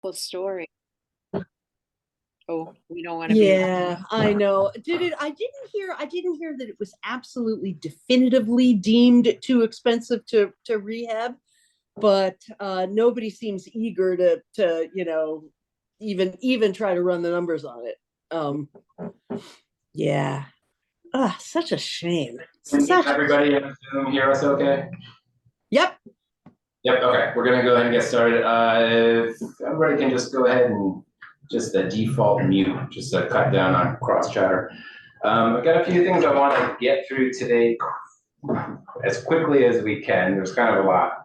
Full story. Oh, we don't want to be. Yeah, I know. Did it? I didn't hear that it was absolutely definitively deemed too expensive to rehab, but nobody seems eager to even try to run the numbers on it. Um, yeah. Ah, such a shame. Can Such. everybody on Zoom hear us okay? Yep. Yep, okay, we're gonna go ahead and get started. If everybody can just go ahead and just the default mute, just to cut down on cross chatter. I've got a few things I want to get through today as quickly as we can. There's kind of a lot.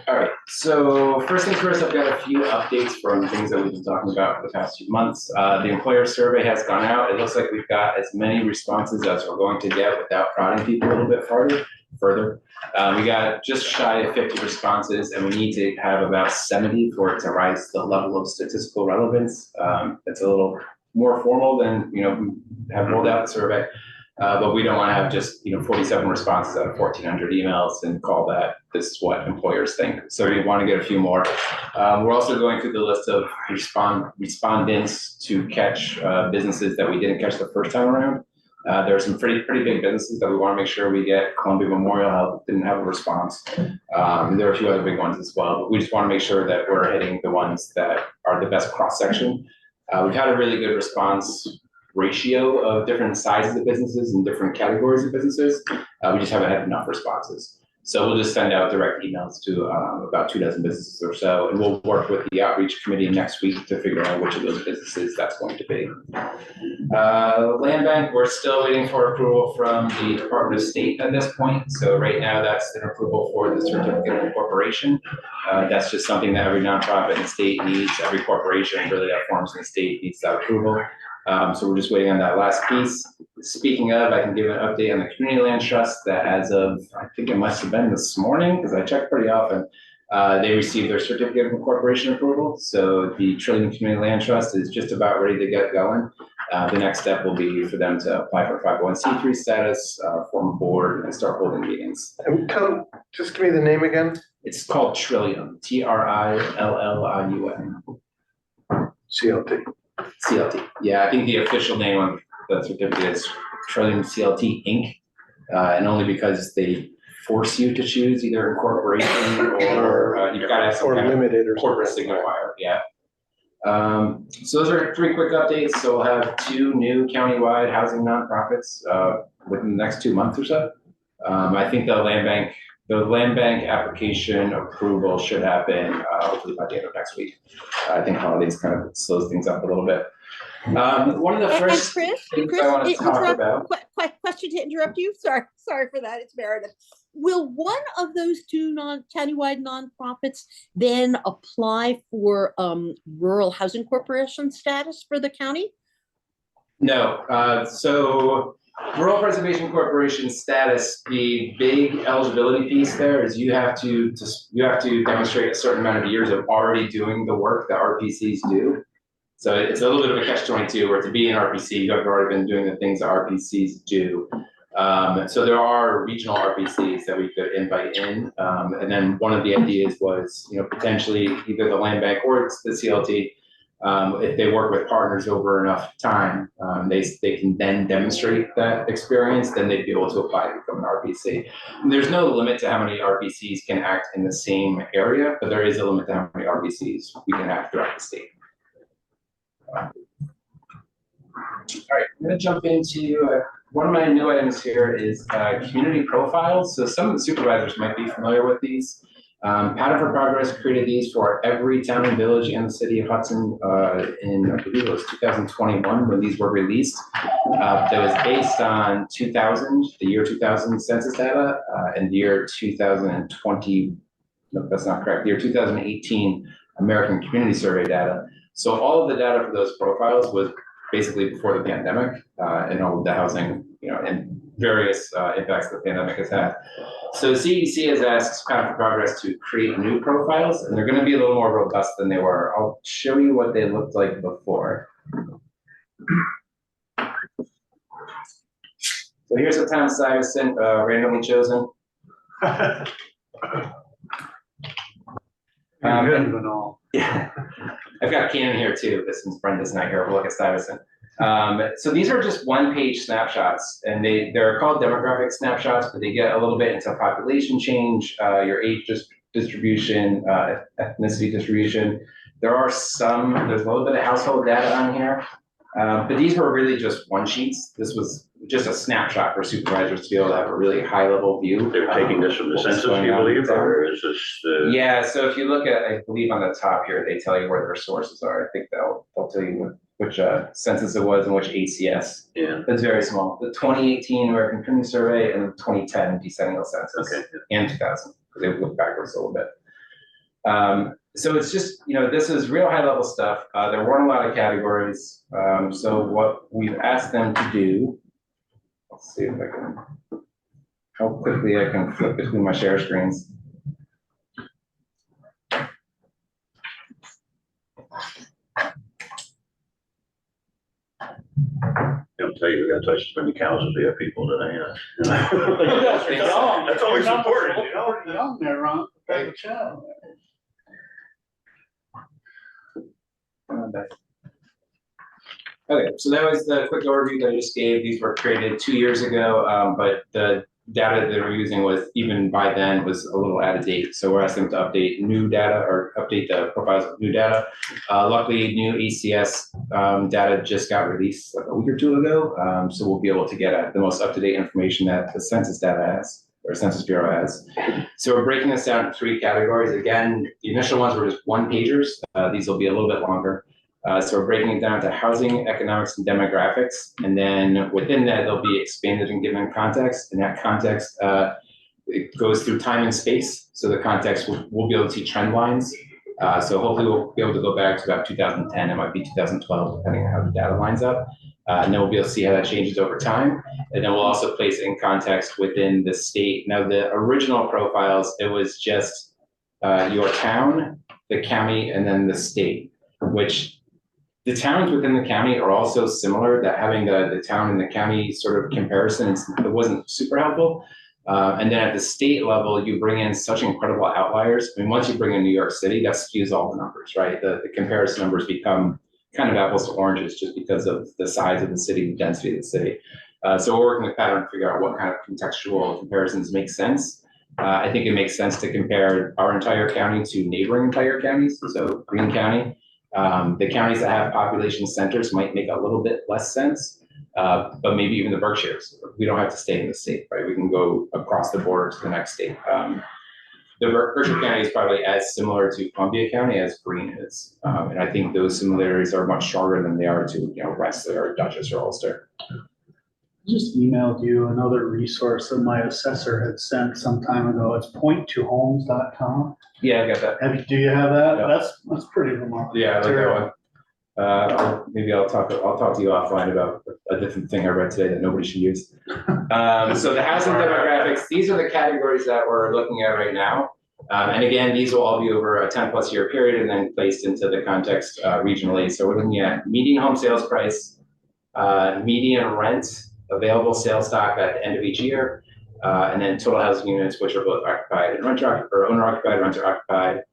All right, so first things first, I've got a few updates from things that we've been talking about for the past few months. The employer survey has gone out. It looks like we've got as many responses as we're going to get without prodding people a little bit further. We got just shy of 50 responses, and we need to have about 70 for it to rise to the level of statistical relevance. It's a little more formal than we have rolled out the survey. But we don't want to have just 47 responses out of 1,400 emails and call that this is what employers think. So we want to get a few more. We're also going through the list of respondents to catch businesses that we didn't catch the first time around. There are some pretty big businesses that we want to make sure we get. Columbia Memorial Health didn't have a response. There are a few other big ones as well, but we just want to make sure that we're hitting the ones that are the best cross section. We've had a really good response ratio of different sizes of businesses and different categories of businesses. We just haven't had enough responses. So we'll just send out direct emails to about 24 businesses or so, and we'll work with the outreach committee next week to figure out which of those businesses that's going to be. Land bank, we're still waiting for approval from the Department of State at this point. So right now that's an approval for the certificate of incorporation. That's just something that every nonprofit in the state needs. Every corporation really that forms in the state needs that approval. So we're just waiting on that last piece. Speaking of, I can give an update on the Community Land Trust that as of, I think it must have been this morning, because I check pretty often, they received their certificate of incorporation approval. So the Trillium Community Land Trust is just about ready to get going. The next step will be for them to apply for 501c3 status, form a board, and start holding meetings. And just give me the name again. It's called Trillium, Trillium. CLT. CLT. Yeah, I think the official name of the certificate is Trillium CLT Inc. And only because they force you to choose either incorporation or you've got to have some kind limited of corporate signifier. Yeah. So those are 3 quick updates. So we'll have 2 new countywide housing nonprofits within the next 2 months or so. I think the land bank application approval should happen hopefully by the end of next week. I think holidays kind of slows things up a little bit. One of the first things I want to talk about. Question to interrupt you. Sorry for that. It's Meredith. Will one of those 2 countywide nonprofits then apply for rural housing corporation status for the county? No. So Rural Preservation Corporation status, the big eligibility piece there is you have to demonstrate a certain amount of years of already doing the work that RPCs do. So it's a little bit of a catch-22 where to be an RPC, you have already been doing the things that RPCs do. So there are regional RPCs that we could invite in. And then one of the ideas was, potentially either the land bank or it's the CLT, if they work with partners over enough time, they can then demonstrate that experience, then they'd be able to apply to become an RPC. And there's no limit to how many RPCs can act in the same area, but there is a limit to how many RPCs we can have throughout the state. All right, I'm going to jump into one of my new items here is community profiles. So some of the supervisors might be familiar with these. Pattern for Progress created these for every town and village in the city of Hudson in, I believe it was 2021 when these were released. That was based on the year 2000 census data and the year 2020, no, that's not correct, the year 2018 American Community Survey data. So all of the data for those profiles was basically before the pandemic and all of the housing, and various impacts the pandemic has had. So CEDC has asked Pattern for Progress to create new profiles, and they're going to be a little more robust than they were. I'll show you what they looked like before. So here's a town Stuyvesant, randomly chosen. Yeah, I've got Keenan here too, but since Brenda's not here, we'll look at Stuyvesant. So these are just one-page snapshots, and they're called demographic snapshots, but they get a little bit into population change, your age distribution, ethnicity distribution. There's a little bit of household data on here, but these were really just one sheets. This was just a snapshot for supervisors to be able to have a really high-level view. They're taking this from the census, you believe, or is this the? Yeah, so if you look at, I believe on the top here, they tell you where their sources are. I think they'll tell you which census it was and which ACS. Yeah. It's very small. The 2018 American Community Survey and the 2010 decennial census. Okay. And 2000, because they look backwards a little bit. So it's just, this is real high level stuff. There weren't a lot of categories. So what we've asked them to do, let's see if I can, how quickly I can flip between my share screens. I'll tell you, we got twice as many cows as we have people today. That's always important, Young there, Ron. Have a child. Okay, so that was the quick overview that I just gave. These were created 2 years ago, but the data that we're using was, even by then, was a little out of date. So we're asking them to update new data or update the profiles of new data. Luckily, new ACS data just got released like a week or two ago. So we'll be able to get at the most up-to-date information that the census data has, or Census Bureau has. So we're breaking this down into 3 categories. Again, the initial ones were just one-pagers. These will be a little bit longer. So we're breaking it down to housing, economics, and demographics. And then within that, they'll be expanded and given context. And that context, it goes through time and space. So the context, we'll be able to see trend lines. So hopefully we'll be able to go back to about 2010. It might be 2012, depending on how the data lines up. And then we'll be able to see how that changes over time. And then we'll also place it in context within the state. Now, the original profiles, it was just your town, the county, and then the state, which the towns within the county are also similar, that having the town and the county sort of comparison, it wasn't super helpful. And then at the state level, you bring in such incredible outliers. I mean, once you bring in New York City, that skews all the numbers, right? The comparison numbers become kind of apples to oranges just because of the size of the city, the density of the city. So we're working with Pattern to figure out what kind of contextual comparisons make sense. I think it makes sense to compare our entire county to neighboring entire counties, so Greene County. The counties that have population centers might make a little bit less sense, but maybe even the Berkshires. We don't have to stay in the state, right? We can go across the border to the next state. The Berkshire County is probably as similar to Columbia County as Greene is. And I think those similarities are much stronger than they are to, Rensselaer or Dutchess or Ulster. Just emailed you another resource that my assessor had sent some time ago. It's point2homes.com. Yeah, I got that. Do you have that? Yeah. That's pretty remarkable. Yeah, I like that one. Maybe I'll talk to you offline about a different thing I read today that nobody should use. So the housing demographics, these are the categories that we're looking at right now. And again, these will all be over a 10+ year period and then placed into the context regionally. So we're looking at median home sales price, median rent, available sales stock at the end of each year, and then total housing units, which are both occupied and owner-occupied, renter-occupied,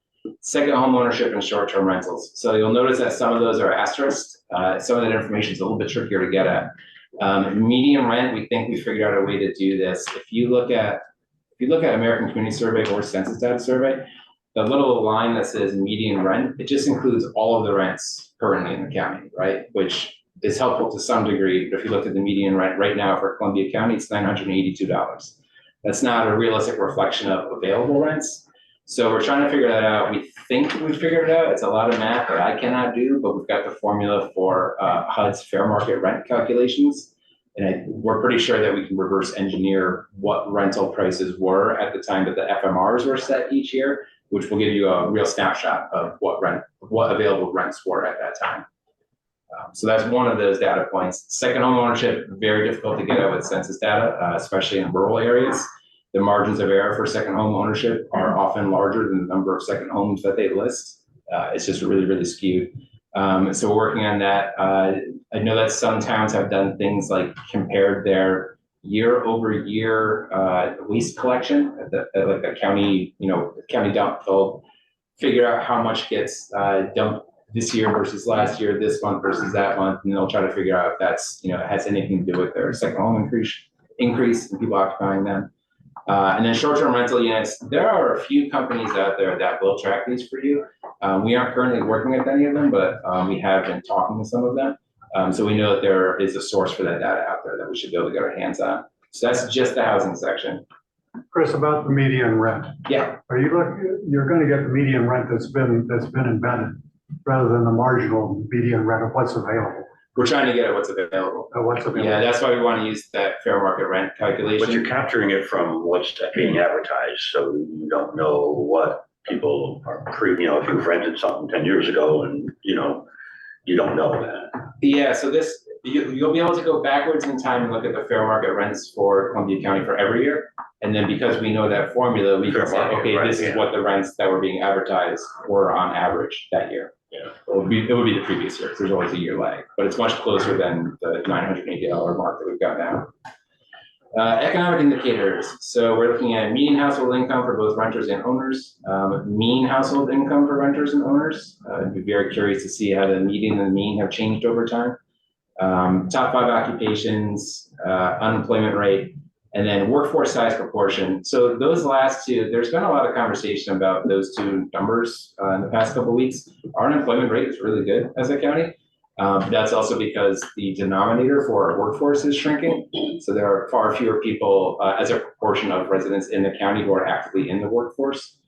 second home ownership, and short-term rentals. So you'll notice that some of those are asterisked. Some of that information is a little bit trickier to get at. Median rent, we think we figured out a way to do this. If you look at American Community Survey or Census Data Survey, the little line that says median rent, it just includes all of the rents currently in the county, right? Which is helpful to some degree, but if you look at the median rent right now for Columbia County, it's $982. That's not a realistic reflection of available rents. So we're trying to figure that out. We think we figured it out. It's a lot of math that I cannot do, but we've got the formula for HUD's fair market rent calculations. And we're pretty sure that we can reverse engineer what rental prices were at the time that the FMRs were set each year, which will give you a real snapshot of what available rents were at that time. So that's one of those data points. Second home ownership, very difficult to get at with census data, especially in rural areas. The margins of error for second home ownership are often larger than the number of second homes that they list. It's just really, really skewed. So we're working on that. I know that some towns have done things like compared their year over year waste collection at like the county, county dump. They'll figure out how much gets dumped this year versus last year, this month versus that month, and they'll try to figure out if that's, has anything to do with their second home increase in people occupying them. And then short-term rental units, there are a few companies out there that will track these for you. We aren't currently working with any of them, but we have been talking to some of them. So we know that there is a source for that data out there that we should be able to get our hands on. So that's just the housing section. Chris, about the median rent. Yeah. You're going to get the median rent that's been embedded rather than the marginal median rent of what's available. We're trying to get at what's available. Yeah, that's why we want to use that fair market rent calculation. But you're capturing it from what's being advertised, so you don't know what people are if you've rented something 10 years ago and, you don't know that. Yeah, so you'll be able to go backwards in time and look at the fair market rents for Columbia County for every year. And then because we know that formula, we can say, okay, this is what the rents that were being advertised were on average that year. Yeah. It would be the previous year, because there's always a year lag, but it's much closer than the $980 mark that we've got now. Economic indicators. So we're looking at median household income for both renters and owners, mean household income for renters and owners. I'd be very curious to see how the median and the mean have changed over time. Top 5 occupations, unemployment rate, and then workforce size proportion. So those last two, there's been a lot of conversation about those two numbers in the past couple of weeks. Our unemployment rate is really good as a county. That's also because the denominator for our workforce is shrinking. So there are far fewer people as a proportion of residents in the county who are actively in the workforce.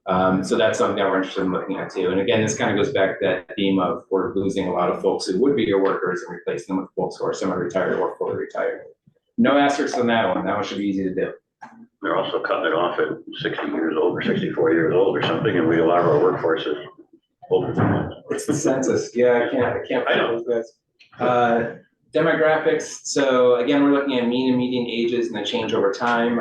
So that's something that we're interested in looking at too. And again, this kind of goes back to that theme of we're losing a lot of folks who would be your workers and replacing them with folks who are semi-retired or fully retired. No asterisks on that one. That one should be easy to do. They're also cutting it off at 60 years old or 64 years old or something, and a lot of our workforce is older than that. It's the census. Yeah, I can't find those guys. Demographics. So again, we're looking at mean and median ages and the change over time.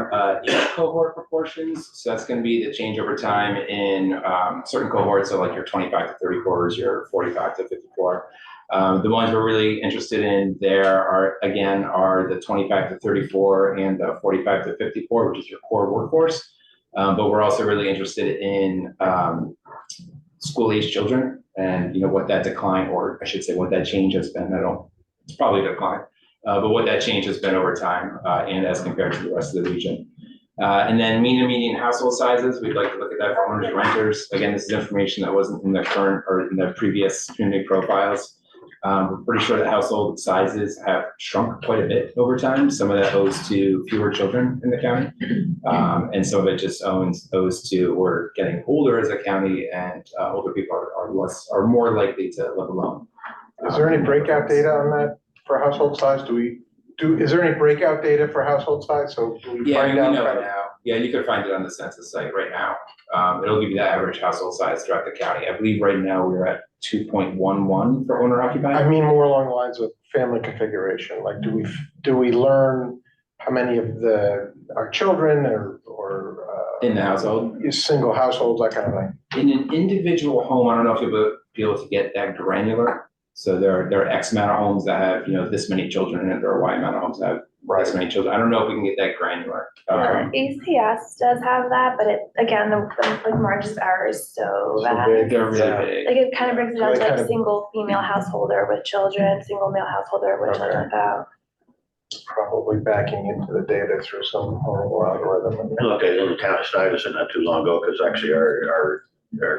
Age cohort proportions. So that's going to be the change over time in certain cohorts. So like your 25 to 34s, your 45 to 54. The ones we're really interested in there are the 25 to 34 and the 45 to 54, which is your core workforce. But we're also really interested in school-age children and what that decline, or I should say what that change has been. It's probably a decline, but what that change has been over time and as compared to the rest of the region. And then mean and median household sizes, we'd like to look at that for owners and renters. Again, this is information that wasn't in the current or in the previous community profiles. We're pretty sure that household sizes have shrunk quite a bit over time. Some of that owes to fewer children in the county. And some of it just owes to we're getting older as a county, and older people are more likely to live alone. Is there any breakout data on that for household size? Is there any breakout data for household size? So we know it now. Yeah, you can find it on the census site right now. It'll give you the average household size throughout the county. I believe right now we're at 2.11 for owner occupied. I mean more along the lines of family configuration. Like, do we learn how many of our children or in the household, single households, that kind of thing? In an individual home, I don't know if you'll be able to get that granular. So there are X amount of homes that have this many children in it. There are Y amount of homes that have this many children. I don't know if we can get that granular. ACS does have that, but the margins are so bad. They're really big. Like it kind of brings it down to like single female householder with children, single male householder with children without. Probably backing into the data through some horrible algorithm. Look, in the town of Stuyvesant not too long ago, because actually our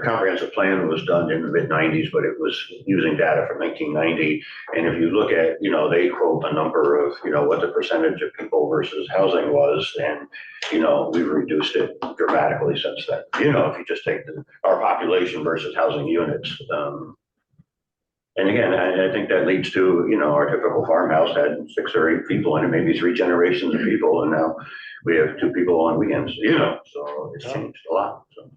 comprehensive plan was done in the mid-90s, but it was using data from 1990. And if you look at, they quote a number of, what the percentage of people versus housing was, and, we've reduced it dramatically since then. If you just take our population versus housing units. And again, I think that leads to, our typical farmhouse had 6 or 8 people in it, maybe 3 generations of people, and now we have 2 people on weekends, so it's changed a lot. So.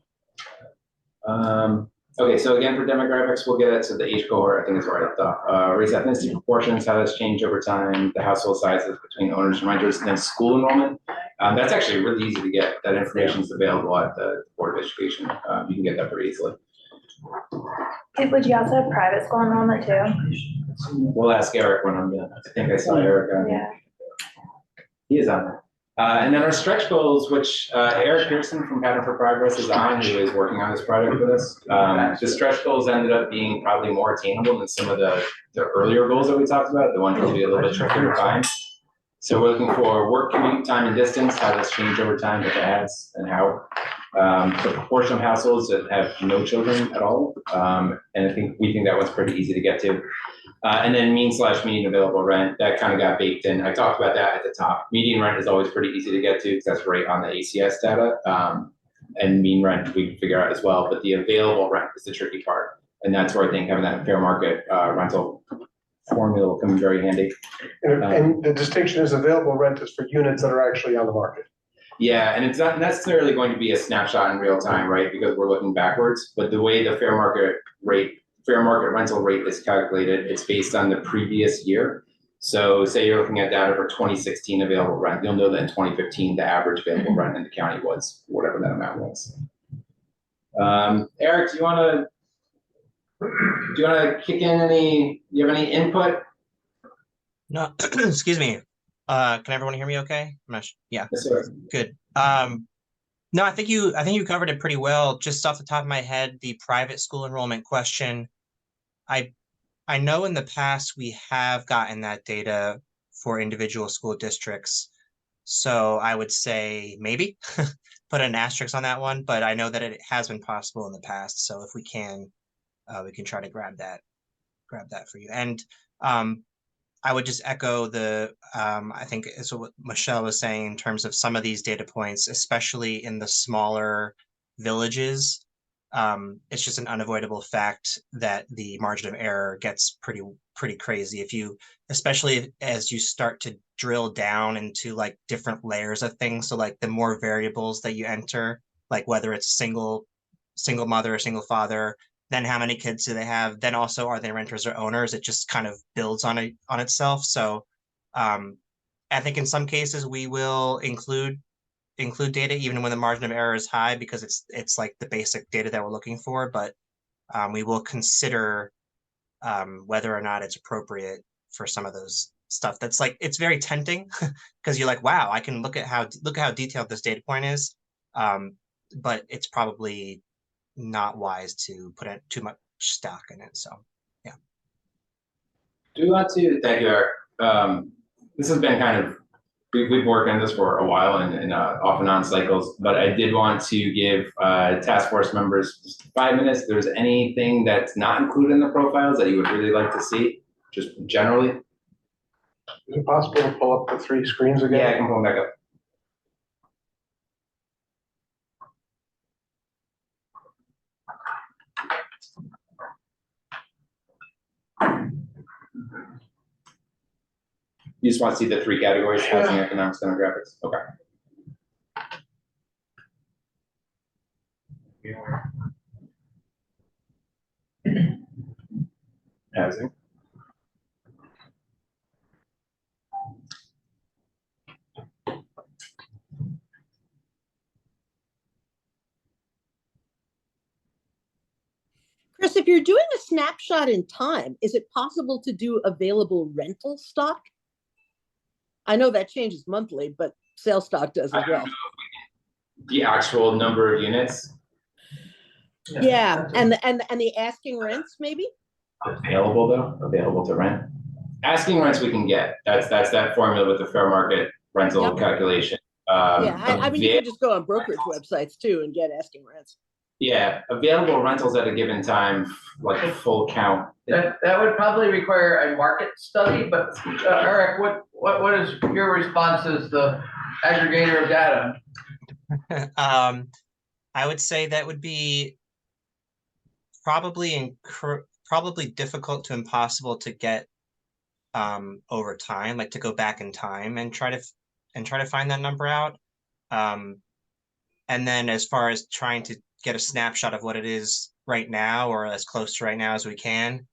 Okay, so again, for demographics, we'll get it to the age cohort. I think is where I left off. Race ethnicity proportions, how that's changed over time, the household sizes between owners and renters, and then school enrollment. That's actually really easy to get. That information is available at the Board of Education. You can get that pretty easily. Would you also have private school enrollment too? We'll ask Eric when I'm done. I think I saw Eric. Yeah. He is on there. And then our stretch goals, which Eric Pearson from Pattern for Progress is on, who is working on this project with us. The stretch goals ended up being probably more attainable than some of the earlier goals that we talked about, the ones that would be a little bit trickier to find. So we're looking for work commute time and distance, how that's changed over time, if it has, and how. The proportion of households that have no children at all. And we think that one's pretty easy to get to. And then mean/median available rent, that kind of got baked in. I talked about that at the top. Median rent is always pretty easy to get to because that's right on the ACS data. And mean rent we can figure out as well, but the available rent is the tricky part. And that's where I think having that fair market rental formula will come in very handy. And the distinction is available rent is for units that are actually on the market. Yeah, and it's not necessarily going to be a snapshot in real time, right? Because we're looking backwards, but the way the fair market rental rate is calculated, it's based on the previous year. So say you're looking at data for 2016 available rent, you'll know that in 2015, the average available rent in the county was whatever that amount was. Eric, do you want to kick in do you have any input? No, excuse me. Can everyone hear me okay? Yeah, Yes, sir. good. No, I think you covered it pretty well. Just off the top of my head, the private school enrollment question, I know in the past we have gotten that data for individual school districts. So I would say maybe put an asterisk on that one, but I know that it has been possible in the past. So if we can try to grab that for you. And I would just echo I think it's what Michelle was saying in terms of some of these data points, especially in the smaller villages. It's just an unavoidable fact that the margin of error gets pretty crazy especially as you start to drill down into like different layers of things. So like the more variables that you enter, like whether it's single mother or single father, then how many kids do they have? Then also, are they renters or owners? It just kind of builds on itself. So I think in some cases we will include data even when the margin of error is high because it's like the basic data that we're looking for, but we will consider whether or not it's appropriate for some of those stuff. That's like, it's very tempting because you're like, wow, I can look at how detailed this data point is, but it's probably not wise to put too much stock in it. So, yeah. Do we want to, thank you, Eric. This has been kind of, we've been working on this for a while and off and on cycles, but I did want to give task force members just 5 minutes. If there's anything that's not included in the profiles that you would really like to see, just generally. Is it possible to pull up the 3 screens again? Yeah, I can pull them back up. You just want to see the 3 categories, housing, economics, demographics? Okay. Housing. Chris, if you're doing a snapshot in time, is it possible to do available rental stock? I know that changes monthly, but sales stock does as well. The actual number of units. Yeah, and the asking rents maybe? Available though, available to rent. Asking rents we can get. That's that formula with the fair market rental calculation. I mean, you can just go on brokerage websites too and get asking rents. Yeah, available rentals at a given time, like full count. That would probably require a market study, but Eric, what is your response as the aggregator of data? I would say that would be probably difficult to impossible to get over time, like to go back in time and try to find that number out. And then as far as trying to get a snapshot of what it is right now, or as close to right now as we can,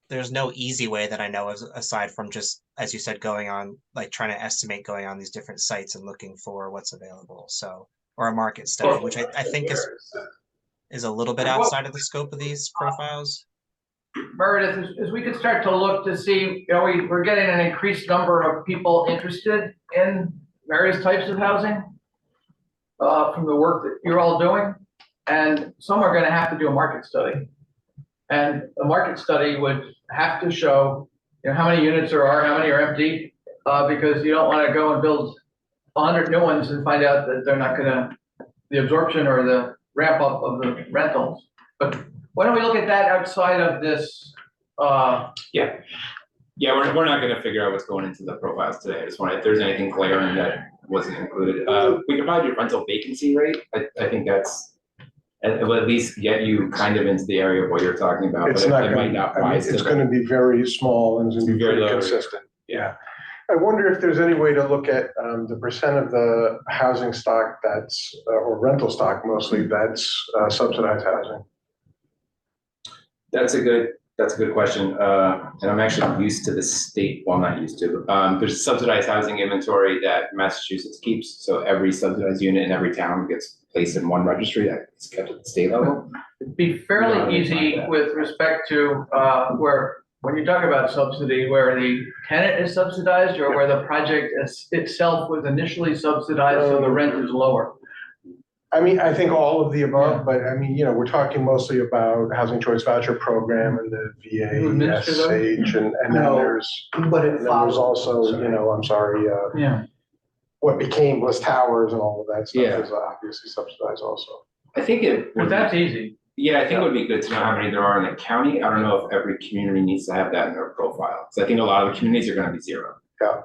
there's no easy way that I know aside from just, as you said, going on, like trying to estimate going on these different sites and looking for what's available. So, or a market study, which I think is a little bit outside of the scope of these profiles. Meredith, is we could start to look to see, you know, we're getting an increased number of people interested in various types of housing from the work that you're all doing, and some are gonna have to do a market study. And the market study would have to show, you know, how many units there are, how many are empty, because you don't wanna go and build 100 new ones and find out that they're not gonna, the absorption or the ramp up of the rentals. But why don't we look at that outside of this? Yeah, we're not gonna figure out what's going into the profiles today. I just want, if there's anything glaring that wasn't included, we could probably do rental vacancy rate. I think that's, it will at least get you kind of into the area of what you're talking about. It's but not it might gonna, not I mean, rise to it's the- gonna be very small and it's gonna be Very very low. consistent. Yeah. I wonder if there's any way to look at the percent of the housing stock that's, or rental stock mostly, that's subsidized housing. That's a good question. And I'm actually used to the state, well, not used to, there's subsidized housing inventory that Massachusetts keeps. So every subsidized unit in every town gets placed in one registry that is kept at the state level. It'd be fairly easy with respect to where, when you talk about subsidy, where the tenant is subsidized or where the project itself was initially subsidized, so the rent is lower. I mean, I think all of the above, but I mean, you know, we're talking mostly about Housing Choice Voucher Program and the Who administers them? VA, and then No, there's, But and it then there's follows. also, you know, I'm sorry, Yeah. what became Bliss Towers and all of that stuff Yeah. is obviously subsidized also. I think it. But that's easy. Yeah, I think it would be good to know how many there are in the county. I don't know if every community needs to have that in their profile. So I think a lot of the communities are gonna be zero. Yeah.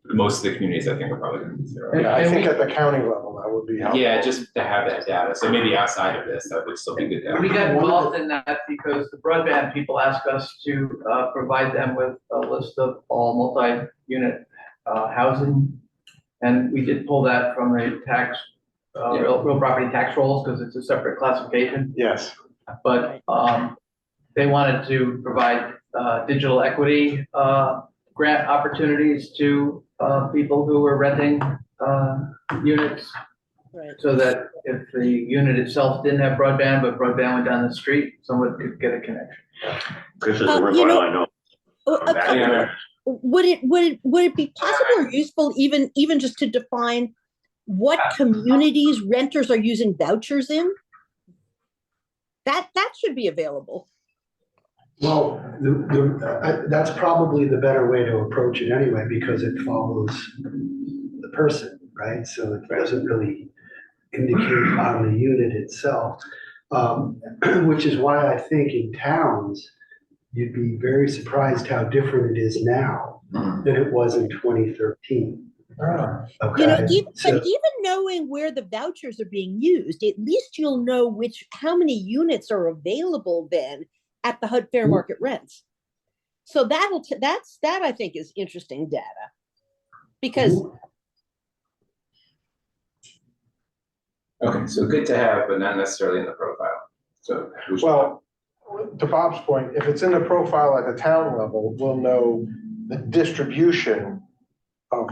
Most of the communities, I think, are probably gonna be zero. Yeah, I And think we- at the county level, that would be helpful. Yeah, just to have that data. So maybe outside of this, that would still be good to We have. got involved in that because the broadband people asked us to provide them with a list of all multi-unit housing. And we did pull that from the tax, real property tax rolls, because it's a separate classification. Yes. But they wanted to provide digital equity grant opportunities to people who were renting units. Right. So that if the unit itself didn't have broadband, but broadband went down the street, someone could get a connection. This is the You know- revival I know. A couple- Yeah. Would it be possible or useful even just to define what communities renters are using vouchers in? That should be available. Well, that's probably the better way to approach it anyway, because it follows the person, right? So it doesn't really indicate on the unit itself. Which is why I think in towns, you'd be very surprised how different it is now than it was in 2013. You know, Okay, so- but even knowing where the vouchers are being used, at least you'll know how many units are available then at the HUD fair market rents. So that I think is interesting data. Because Okay, so good to have, but not necessarily in the profile. So. Well, to Bob's point, if it's in the profile at the town level, we'll know the distribution of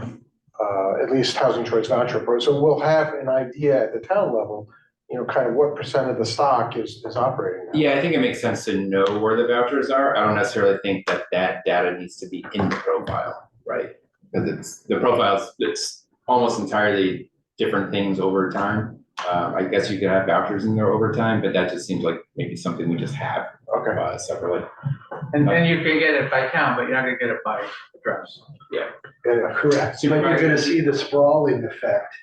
at least Housing Choice Voucher Program. So we'll have an idea at the town level, you know, kind of what percent of the stock is operating now. Yeah, I think it makes sense to know where the vouchers are. I don't necessarily think that data needs to be in the profile, right? Because the profiles, it's almost entirely different things over time. I guess you could have vouchers in there over time, but that just seems like maybe something we just have Okay. separately. And then you can get it by town, but you're not gonna get it by address. Yeah, correct. But you're gonna see the sprawling effect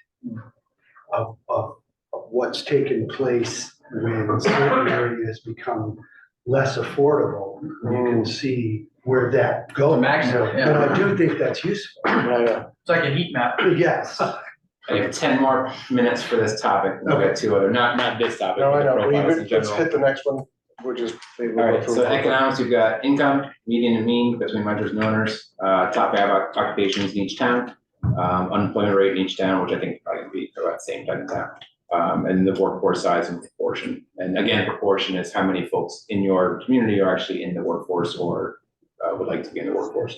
of what's taken place when certain areas become less affordable. You can see where that goes. Maximum, And yeah. I do think that's useful. Yeah. It's like a heat map. Yes. I have 10 more minutes for this topic. We'll get two other, not this topic, No, but I the know. profiles in Let's general. hit the next one. We'll just. maybe All we'll go right, through so it. economics, you've got income, median and mean between renters and owners, top 5 occupations in each town, unemployment rate in each town, which I think probably would be about the same type of town, and the workforce size and proportion. And again, proportion is how many folks in your community are actually in the workforce or would like to be in the workforce.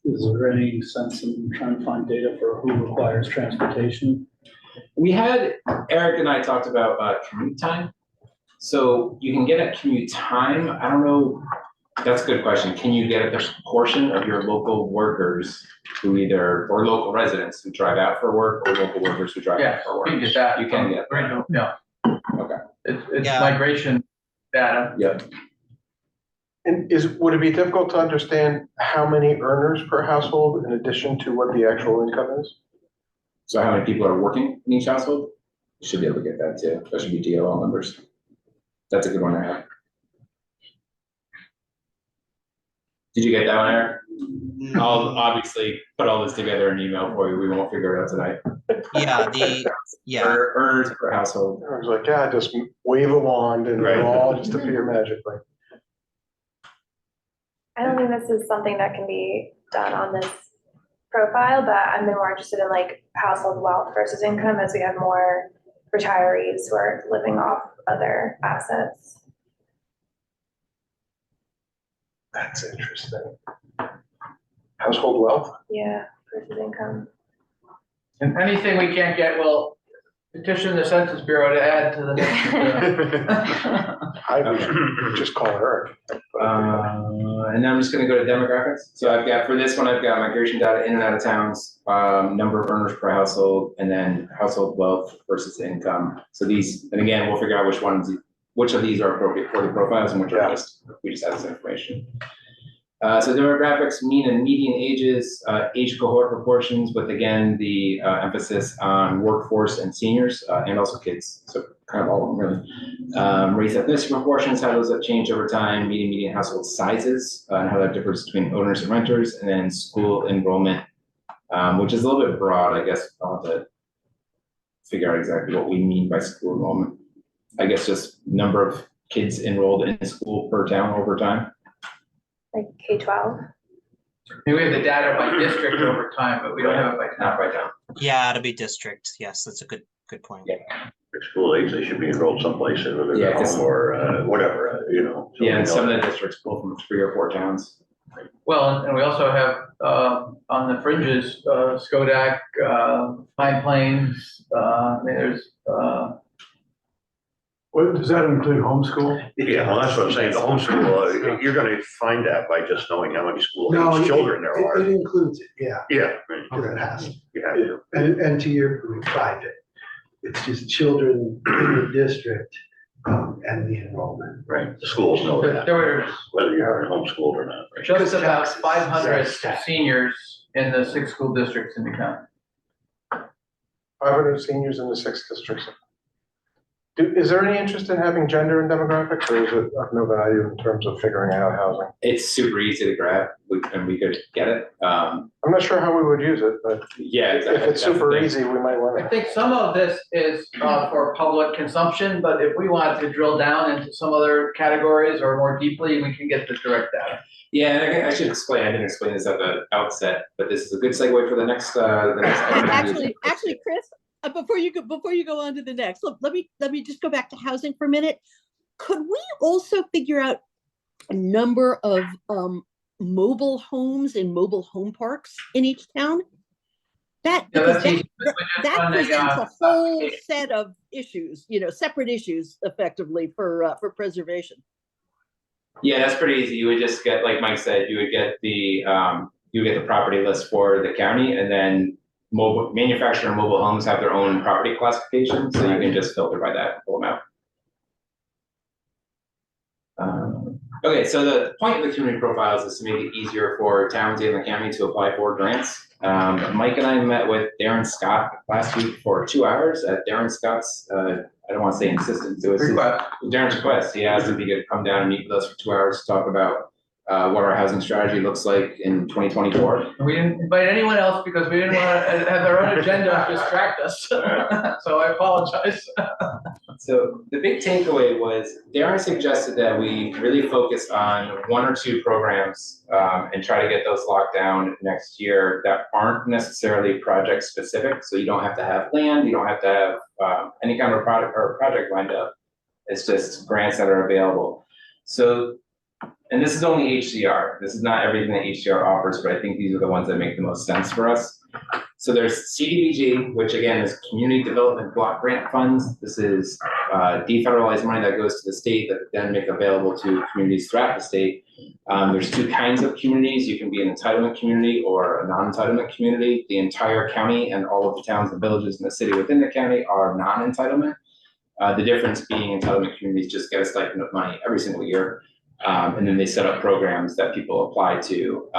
Is there any sense in trying to find data for who requires transportation? We had, Eric and I talked about commute time. So you can get a commute time. I don't know. That's a good question. Can you get a portion of your local workers who either, or local residents who drive out for work, or local workers who drive Yeah, out for work? you can get that. You can get. Yeah. Okay. It's Yeah. migration data. Yep. And would it be difficult to understand how many earners per household in addition to what the actual income is? So how many people are working in each household? You should be able to get that too. That should be DOL numbers. That's a good one to have. Did you get that one, Eric? I'll obviously put all this together in email for you. We won't figure it out tonight. Yeah, Earners per household. I was like, yeah, just wave a wand and Right. it'll all just appear magically. I don't think this is something that can be done on this profile, but I'm more interested in like household wealth versus income as we have more retirees who are living off other assets. That's interesting. Household wealth? Yeah, versus income. And anything we can't get, we'll petition the Census Bureau to add to the next. I would just call Eric. And then I'm just gonna go to demographics. So I've got, for this one, I've got migration data in and out of towns, number of earners per household, and then household wealth versus income. So these, and again, we'll figure out which of these are appropriate for the profiles and which are just, we just have this information. So demographics, mean and median ages, age cohort proportions, with again, the emphasis on workforce and seniors, and also kids. So kind of all of them really. Race ethnicity proportions, how those have changed over time, median household sizes, and how that differs between owners and renters, and then school enrollment, which is a little bit broad, I guess. I'll have to figure out exactly what we mean by school enrollment. I guess just number of kids enrolled in school per town over time. Like K-12. We have the data by district over time, but we don't have it by Not town. by town. yeah, it'll be district. Yes, that's a good point. Yeah. For school age, they should be enrolled someplace in Yeah, their 'cause- home or whatever, you know. so Yeah, we and some know. of the districts pull from 3 or 4 towns. Well, and we also have, on the fringes, Skodak, Pine Plains, I mean, there's, What, does that include homeschool? Yeah, well, that's what I'm saying, the homeschool, you're gonna find that by just knowing how many school No, age children there It are. includes it, yeah. Yeah, right, Because it has to. you have to. And to your point, private, it's just children in the district and the enrollment. Right, the schools know that, there were whether you're homeschooled or not, right? just about Taxes, 500 tax. seniors in the 6 school districts in the county. 500 seniors in the 6 districts. Is there any interest in having gender and demographics, or is it of no value in terms of figuring out housing? It's super easy to grab, and we could get it. I'm not sure how we would use it, but Yeah, if exactly. it's That's the super thing. easy, we might want I to. think some of this is for public consumption, but if we want to drill down into some other categories or more deeply, we can get the direct data. Yeah, and I should explain, I didn't explain this at the outset, but this is a good segue for the next item. Actually, Chris, before you go on to the next, let me just go back to housing for a minute. Could we also figure out a number of mobile homes and mobile home parks in each town? Yeah, Because that's easy. We just that run the, presents a whole application. set of issues, separate issues effectively for preservation. Yeah, that's pretty easy. You would just get, like Mike said, you would get the property list for the county, and then manufacturer mobile homes have their own property classification, so you can just filter by that and pull them out. Okay, so the point of the community profiles is to make it easier for towns and the county to apply for grants. Mike and I met with Darren Scott last week for 2 hours at Darren Scott's, I don't want to say insistence, it was his- Request. Darren's request. He asked if he could come down and meet with us for 2 hours to talk about what our housing strategy looks like in 2024. And we didn't invite anyone else because we didn't want to have their own agenda distract us. So I apologize. So the big takeaway was Darren suggested that we really focus on 1 or 2 programs and try to get those locked down next year that aren't necessarily project specific. So you don't have to have land, you don't have to have any kind of product or project lined up. It's just grants that are available. So, and this is only HCR. This is not everything that HCR offers, but I think these are the ones that make the most sense for us. So there's CDBG, which again is Community Development Block Grant Funds. This is defederalized money that goes to the state that then make available to communities throughout the state. There's two kinds of communities. You can be an entitlement community or a non-entitlement community. The entire county and all of the towns and villages in the city within the county are non-entitlement. The difference being entitlement communities just get a stipend of money every single year. And then they set up programs that people apply to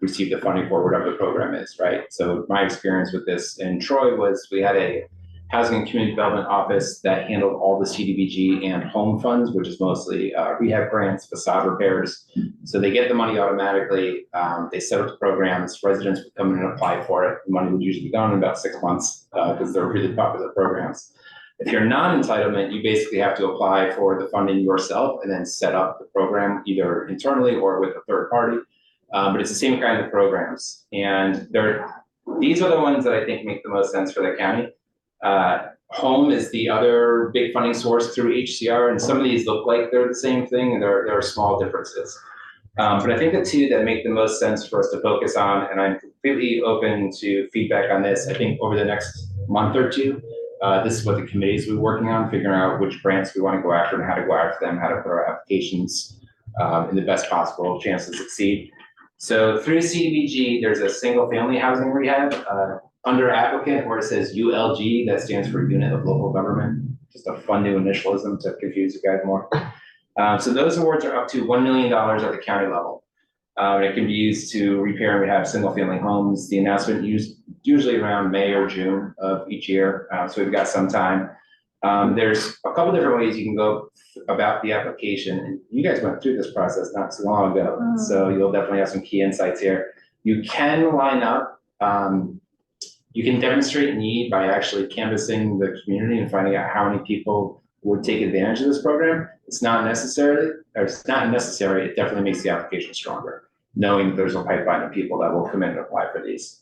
receive the funding for whatever the program is, right? So my experience with this in Troy was we had a housing and community development office that handled all the CDBG and home funds, which is mostly rehab grants, facade repairs. So they get the money automatically. They set up the programs. Residents would come in and apply for it. The money would usually be gone in about 6 months because they're really popular programs. If you're non-entitlement, you basically have to apply for the funding yourself and then set up the program either internally or with a third party. But it's the same kind of programs. And these are the ones that I think make the most sense for the county. Home is the other big funding source through HCR, and some of these look like they're the same thing, and there are small differences. But I think the two that make the most sense for us to focus on, and I'm completely open to feedback on this, I think over the next month or two, this is what the committees will be working on, figuring out which grants we want to go after and how to go after them, how to put our applications in the best possible chance to succeed. So through CDBG, there's a single family housing rehab under applicant where it says ULG, that stands for Unit of Local Government, just a fun new initialism to confuse you guys more. So those awards are up to $1 million at the county level. It can be used to repair and rehab single family homes. The announcement usually around May or June of each year. So we've got some time. There's a couple different ways you can go about the application. And you guys went through this process not so long ago. So you'll definitely have some key insights here. You can line up, you can demonstrate need by actually canvassing the community and finding out how many people would take advantage of this program. It's not necessary. It definitely makes the application stronger, knowing there's a pipeline of people that will come in and apply for these.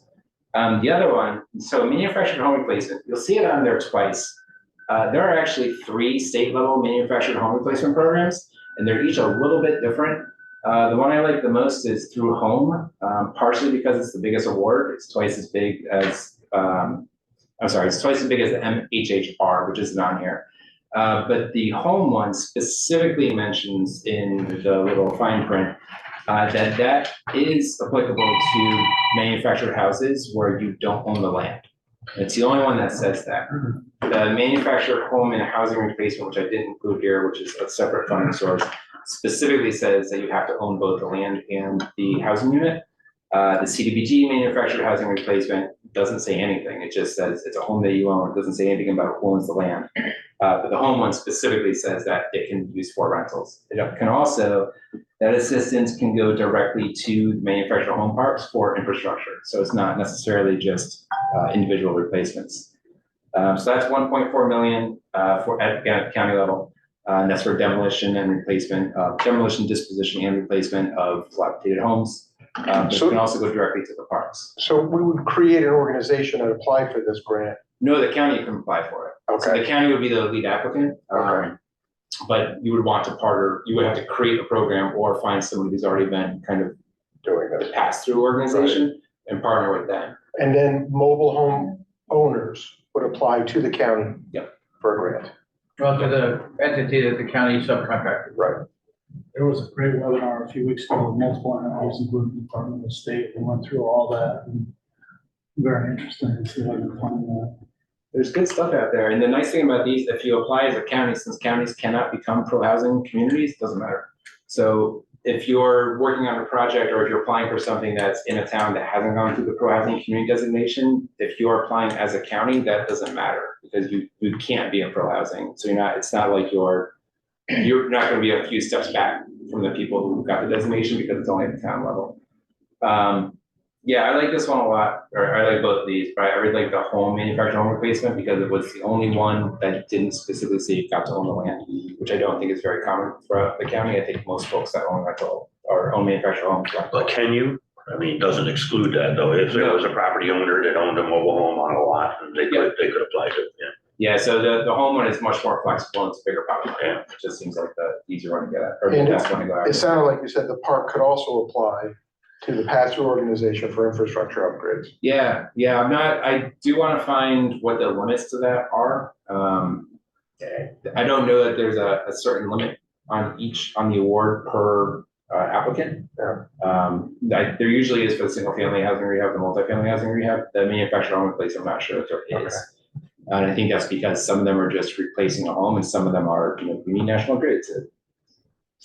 The other one, so manufactured home replacement, you'll see it on there twice. There are actually 3 state-level manufactured home replacement programs, and they're each a little bit different. The one I like the most is through Home, partially because it's the biggest award. It's twice as big as, it's twice as big as the MHHR, which isn't on here. But the Home one specifically mentions in the little fine print that is applicable to manufactured houses where you don't own the land. It's the only one that says that. The manufactured home and housing replacement, which I didn't include here, which is a separate funding source, specifically says that you have to own both the land and the housing unit. The CDBG manufactured housing replacement doesn't say anything. It just says it's a home that you own. It doesn't say anything about who owns the land. But the home one specifically says that it can be used for rentals. It can also, that assistance can go directly to manufactured home parks for infrastructure. So it's not necessarily just individual replacements. So that's 1.4 million for at the county level. And that's for demolition and replacement, demolition, disposition, and replacement of dilapidated homes. But it can also go directly to the parks. So we would create an organization and apply for this grant. No, the county can apply for it. Okay. So the county would be the lead applicant. But you would want to partner, you would have to create a program or find somebody who's already been kind of Doing the this. pass-through organization and partner with them. And then mobile home owners would apply to the county. Yep. For a grant. Well, to the entity that the county subcontracted. Right. There was a great webinar a few weeks ago with multiple entities, including the Department of State, and went through all that. And very interesting to see if I can find that. There's good stuff out there. And the nice thing about these, if you apply as a county, since counties cannot become pro-housing communities, it doesn't matter. So if you're working on a project or if you're applying for something that's in a town that hasn't gone through the pro-housing community designation, if you're applying as a county, that doesn't matter because you can't be a pro-housing. So it's not like you're not going to be a few steps back from the people who got the designation because it's only at the town level. Yeah, I like this one a lot, or I like both of these, but I really like the home manufactured home replacement because it was the only one that didn't specifically say you got to own the land, which I don't think is very common throughout the county. I think most folks that own rental or own manufactured homes. But can you? I mean, it doesn't exclude that though. If there was a property owner that owned a mobile home on a lot, they could apply to it, yeah. Yeah, so the home one is much more flexible and it's a bigger property. Yeah. It just seems like the easier one to get at, or the best one to go after. It sounded like you said the park could also apply to the pass-through organization for infrastructure upgrades. Yeah, I do want to find what the limits to that are. I don't know that there's a certain limit on the award per applicant. There usually is for the single family housing rehab, the multifamily housing rehab, the manufactured home place, I'm not sure if there is. And I think that's because some of them are just replacing a home and some of them are, we need National Grid to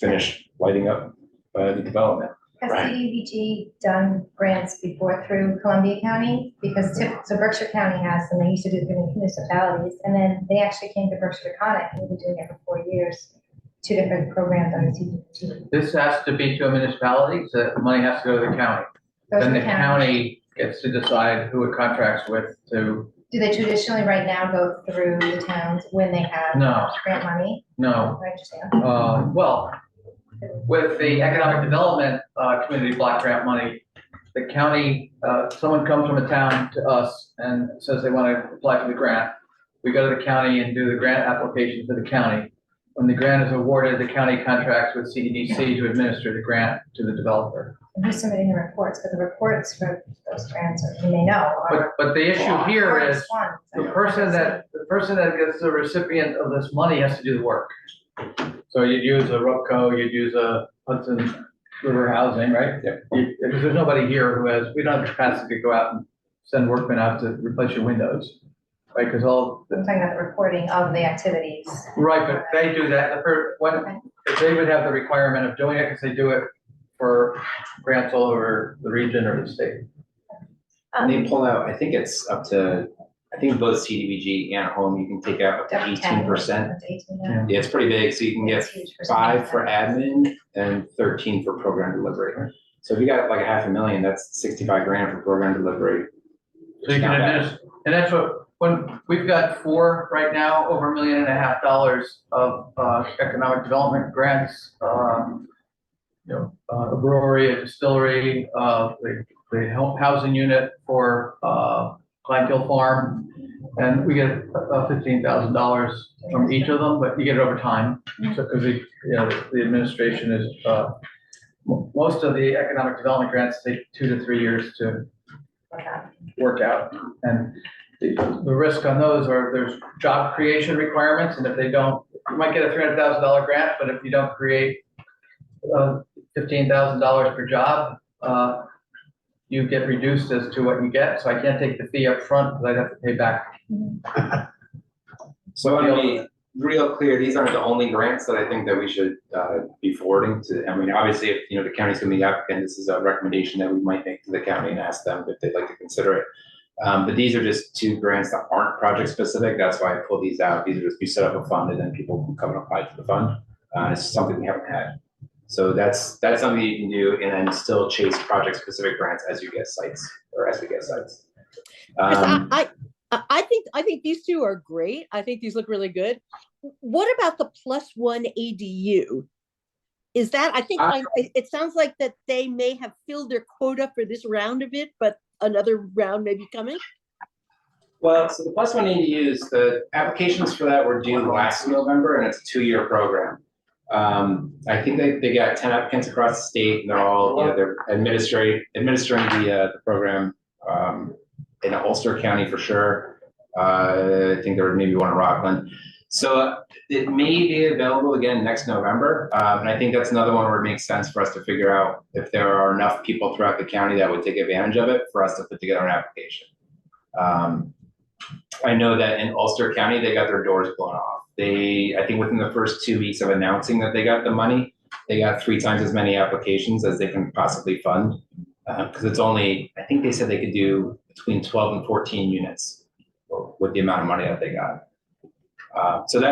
finish lighting up the development. Has Right. CDBG done grants before through Columbia County? Because so Berkshire County has, and they used to do it through municipalities, and then they actually came to Berkshire to Conic, and we've been doing it for 4 years. 2 different programs under CDBG. This has to be to a municipality, so the money has to go to the county. Goes Then to the county gets to decide who it contracts with to, Do they traditionally right now go through the towns when they have No. grant money? no. I understand. Well, with the economic development, community block grant money, the county, someone comes from a town to us and says they want to apply for the grant. We go to the county and do the grant application for the county. When the grant is awarded, the county contracts with CEDC to administer the grant to the developer. And who's submitting the reports? Because the reports for those grants, you may know, are. But the issue here is Ones. the person that gets the recipient of this money has to do the work. So you'd use a Rupco, you'd use a Hudson River Housing, right? Yep. Because there's nobody here we don't have the capacity to go out and send workmen out to replace your windows, right? Because I'm talking about the reporting of the activities. right, but they do that, if they would have the requirement of doing it, because they do it for grants all over the region or the state. And they pull out, I think it's up to, I think both CDBG and home, you can take out up to 18%. Up to 18, yeah. Yeah, it's pretty big, so you can get That's huge for 5 for something. admin and 13 for program delivery. So if you got like $500,000, that's 65 grand for program delivery. So you can Not bad. administer, and that's when we've got 4 right now, over $1.5 million of economic development grants. A brewery, a distillery, the housing unit for Glenkill Farm, and we get $15,000 from each of them, but you get it over time. So because the administration is most of the economic development grants take 2 to 3 years to work out, and the risk on those there's job creation requirements, and if they don't, you might get a $300,000 grant, but if you don't create $15,000 per job, you get reduced as to what you get. So I can't take the fee up front because I'd have to pay back. So I want to be real clear, these aren't the only grants that I think that we should be forwarding to. I mean, obviously, if the county's going to be the applicant, this is a recommendation that we might make to the county and ask them if they'd like to consider it. But these are just 2 grants that aren't project specific. That's why I pulled these out. These are just, you set up a fund and then people can come and apply to the fund. It's something we haven't had. So that's something you can do and then still chase project specific grants as you get sites or as we get sites. I think these 2 are great. I think these look really good. What about the +1 ADU? Is that, it sounds like that they may have filled their quota for this round of it, but another round may be coming? Well, so the +1 ADUs, the applications for that were due last November and it's a 2-year program. I think they got 10 applicants across the state and they're all, they're administering the program in Ulster County for sure. I think there was maybe one in Rockland. So it may be available again next November. And I think that's another one where it makes sense for us to figure out if there are enough people throughout the county that would take advantage of it for us to put together an application. I know that in Ulster County, they got their doors blown off. I think within the first 2 weeks of announcing that they got the money, they got 3 times as many applications as they can possibly fund. Because it's only, I think they said they could do between 12 and 14 units with the amount of money that they got. So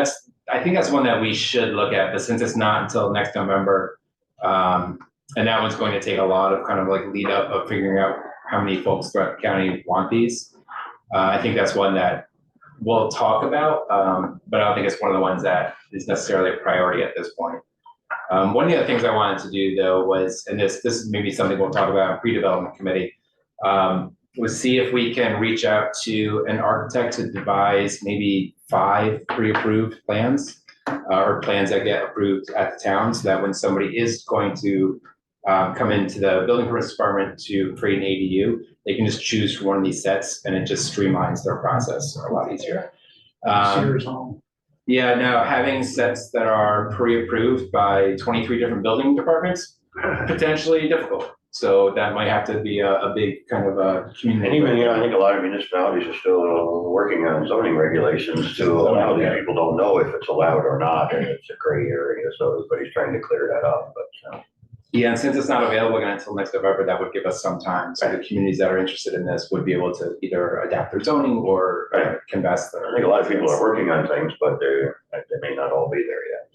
I think that's one that we should look at, but since it's not until next November, and that one's going to take a lot of kind of like lead up of figuring out how many folks throughout the county want these. I think that's one that we'll talk about, but I don't think it's one of the ones that is necessarily a priority at this point. One of the other things I wanted to do though was, and this is maybe something we'll talk about in pre-development committee, was see if we can reach out to an architect to devise maybe 5 pre-approved plans or plans that get approved at the town, so that when somebody is going to come into the building permits department to create an ADU, they can just choose from one of these sets and it just streamlines their process a lot easier. Sears home. Yeah, no, having sets that are pre-approved by 23 different building departments, potentially difficult. So that might have to be a big kind of a And community. even, I think a lot of municipalities are still working on zoning regulations to allow these people don't know if it's allowed or not, and it's a gray area, so everybody's trying to clear that up, but. Yeah, and since it's not available again until next November, that would give us some time. So the communities that are interested in this would be able to either adapt their zoning or canvas their. I think a lot of people are working on things, but they may not all be there yet.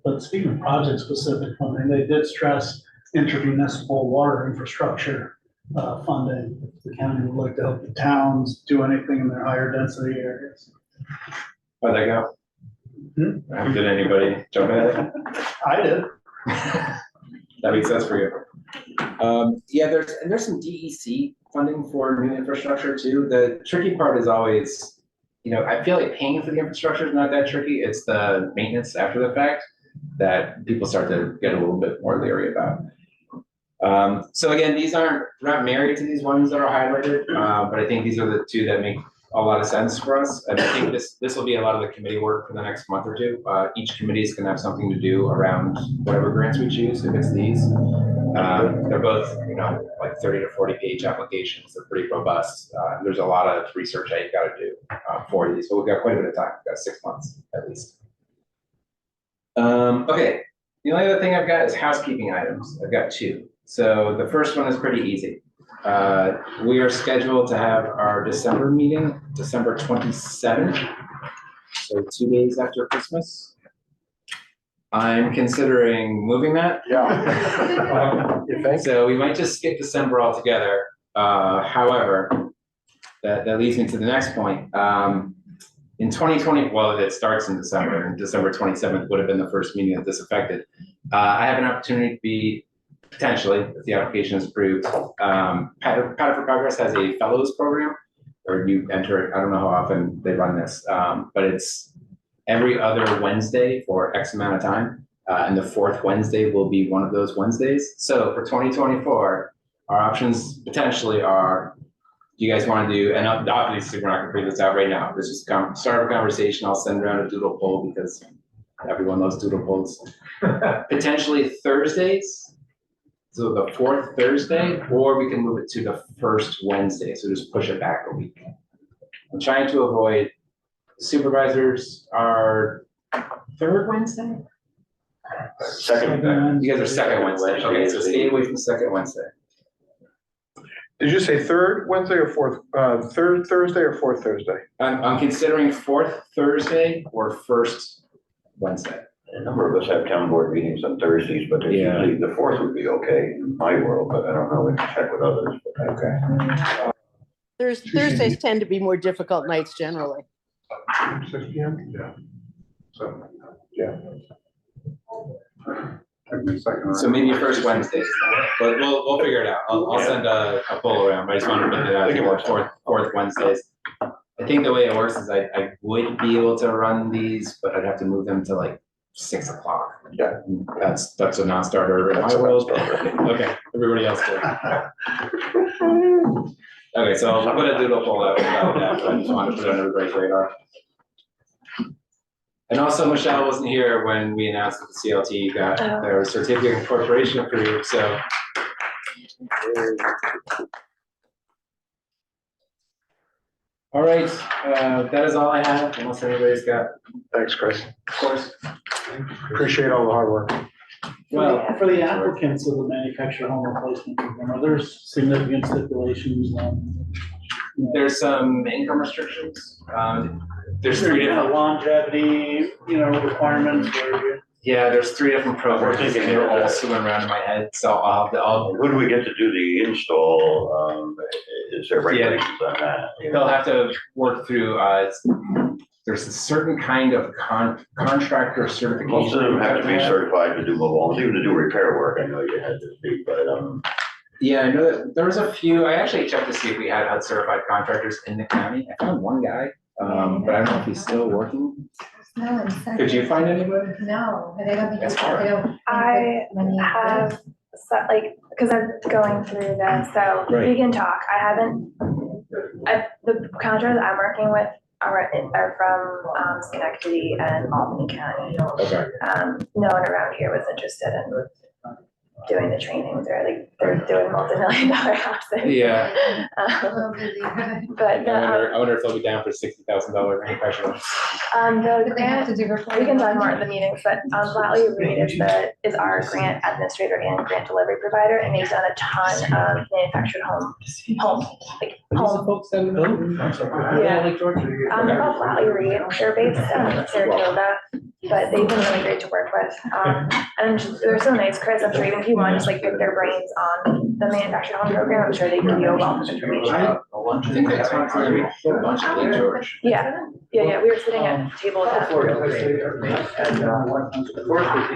But speaking of project-specific funding, they did stress intermunicipal water infrastructure funding. The county would like to help the towns do anything in their higher density areas. How'd that go? Did anybody jump at it? I did. That makes sense for you. Yeah, there's some DEC funding for new infrastructure too. The tricky part is always, I feel like paying for the infrastructure is not that tricky. It's the maintenance after the fact that people start to get a little bit more leery about. So again, we're not married to these ones that are highlighted, but I think these are the two that make a lot of sense for us. And I think this will be a lot of the committee work for the next month or two. Each committee is gonna have something to do around whatever grants we choose, if it's these. They're both, like 30 to 40 page applications. They're pretty robust. There's a lot of research that you've got to do for these, but we've got quite a bit of time. We've got 6 months at least. Okay, the only other thing I've got is housekeeping items. I've got 2. So the first one is pretty easy. We are scheduled to have our December meeting, December 27th, so 2 days after Christmas. I'm considering moving that. Yeah. You think? So we might just skip December altogether. However, that leads me to the next point. In 2020, well, it starts in December, and December 27th would have been the first meeting that this affected. I have an opportunity to be, potentially, if the application is approved, Powder for Progress has a fellows program where you enter it. I don't know how often they run this, but it's every other Wednesday for X amount of time. And the 4th Wednesday will be one of those Wednesdays. So for 2024, our options potentially are, do you guys want to do, and obviously we're not going to figure this out right now. This is start of a conversation. I'll send around a doodle poll because everyone loves doodle polls. Potentially Thursdays. So the 4th Thursday, or we can move it to the 1st Wednesday. So just push it back a week. I'm trying to avoid supervisors are 3rd Wednesday? Second. You guys are 2nd Wednesday. Okay, so stay away from 2nd Wednesday. Did you say 3rd Wednesday or 4th, 3rd Thursday or 4th Thursday? I'm considering 4th Thursday or 1st Wednesday. A number of us have town board meetings on Thursdays, but there's usually the 4th would be okay in my world, but I don't know, we can check with others. But Okay. Thursdays tend to be more difficult nights generally. 6 p.m.? Yeah. So, yeah. So maybe 1st Wednesday, but we'll figure it out. I'll send a poll around, but I just wanted to put it out. I think we're 4th Wednesdays. I think the way it works is I would be able to run these, but I'd have to move them to like 6 o'clock. Yeah. That's a non-starter in my world. Okay, everybody else too. Okay, so I'll put a doodle poll out about that, but I just wanted to put it on everybody's radar. And also Michelle wasn't here when we announced that the CLT got their certificate of incorporation approved, so. All right, that is all I have, unless anybody's got. Thanks, Chris. Of course. Appreciate all the hard work. Well, for the applicants of the manufactured home replacement program, are there significant stipulations on? There's some income restrictions. There's 3 different. Longevity, requirements where Yeah, there's 3 different programs, We're thinking and they're all that- swimming around in my head, so I'll Who do we get to do the install? Is there regulations on that? they'll have to work through, there's a certain kind of contractor certification. Most of them have to be certified to do mobile homes, even to do repair work. I know you had to be, but Yeah, I know that there was a few, I actually checked to see if we had HUD certified contractors in the county. I found one guy, but I don't know if he's still working. No, Could you find anybody? No, they don't think That's it's, hard. they don't. I have, because I'm going through this, so Right. we can talk. I haven't, the contractor that I'm working with are from Schenectady and Albany County. Okay. No one around here was interested in doing the trainings, or like they're doing multi-million-dollar houses. Yeah. But I wonder if they'll be down for $60,000 manufacturing. the grant, we can talk more at the meetings, but Valley Reed is our grant administrator and grant delivery provider, and they've done a ton of manufactured home. Folks that Yeah. They're called Valley Reed. They're based in Saratoga, but they've been really great to work with. And they're so nice, Chris. I'm sure even if you want to just like pick their brains on the manufactured home program, I'm sure they give you a wealth of information. I think I talked to them a bunch of Lake George. Yeah. We were sitting at a table with them. Unfortunately, it's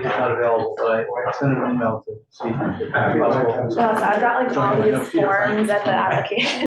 not available, but I sent an email to see. So I've got like all these forms and the application.